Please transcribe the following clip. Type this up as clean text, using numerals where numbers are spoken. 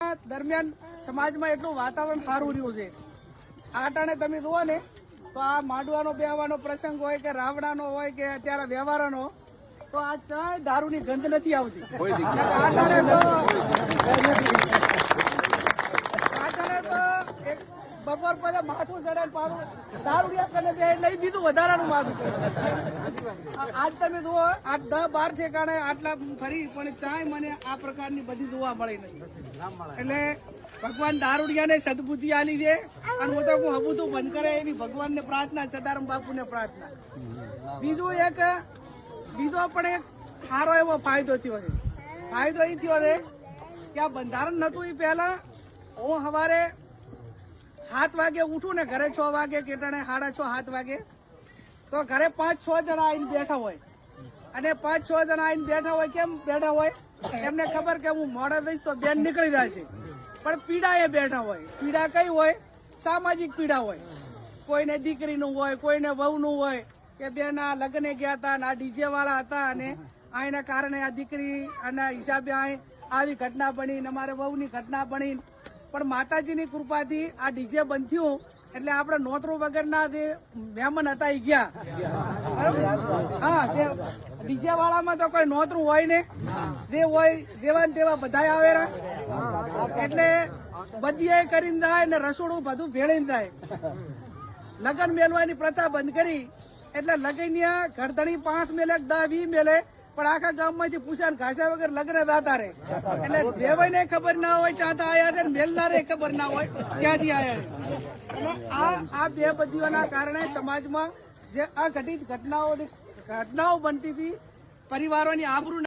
દરમિયાન સમાજમાં એટલું વાતાવરણ સારું રહ્યું છે. આ ટાણે તમે જુઓ ને તો આ માંડવાનો બેહવાનો પ્રસંગ હોય કે રાવણાનો હોય કે અત્યારે વ્યવહારનો, તો આ ચાય દારૂની ગંધ નથી આવતી. આ ટાણે તો એક બપોર પછી માથું ચડે પાછું દારૂડિયા કને બે એટલે બીજું વધારાનું માથું ચડે. આજ તમે જુઓ 8-10-12 ઠેકાણે આટલા ફરી પણ ચાય મને આ પ્રકારની બધી જોવા મળી નથી. એટલે ભગવાન દારૂડિયાને સદબુદ્ધિ આલી દે અને હું તો હબુતું બંધ કરે એવી ભગવાનને પ્રાર્થના, સદારામ બાપુને પ્રાર્થના. બીજો પણ એક સારો એવો ફાયદો થયો છે. ફાયદો એ થયો છે કે આ બંધારણ નતું એ પહેલા હું સવારે 7 વાગે ઉઠું ને ઘરે 6 વાગે કેટાણે 6:30-7 વાગે તો ઘરે 5-6 જણા આવીને બેઠા હોય. અને 5-6 જણા આવીને બેઠા હોય. કેમ બેઠા હોય? એમને ખબર કે હું મોડે રહીશ તો બેન નીકળી જાય છે. પણ પીડા એ બેઠા હોય. પીડા કઈ હોય? સામાજિક પીડા હોય. કોઈને દીકરીનું હોય, કોઈને વહુનું હોય કે બેન આ લગ્ને ગયા હતા અને આ ડીજે વાળા હતા અને આના કારણે આ દીકરી અને હિસાબે આવી ઘટના બની, અમારે વહુની ઘટના બની. પણ માતાજીની કૃપાથી આ ડીજે બંધ થયું એટલે આપણે નોતરું વગરના જે મહેમાન હતા એ ગયા. હા, ડીજે વાળામાં તો કોઈ નોતરું હોય ને, જે હોય જેવા તેવા બધા આવેલા. એટલે બધી કરીને જાય ને રસોડું બધું ભેળીને જાય. લગ્ન મેળવાની પ્રથા બંધ કરી એટલે લગ્ન ઘરધણી 5 મેલે 10-20 મેલે પણ આખા ગામમાંથી પૂછ્યા ઘાસ્યા વગર લગ્ન થતા રહે. એટલે દેવાઈને ખબર ના હોય ચાતા આયા છે, મેલનારે ખબર ના હોય ક્યાંથી આયા છે. એટલે આ બે બધીઓના કારણે સમાજમાં જે અઘટિત ઘટનાઓ બનતી હતી, પરિવારોની આબરૂ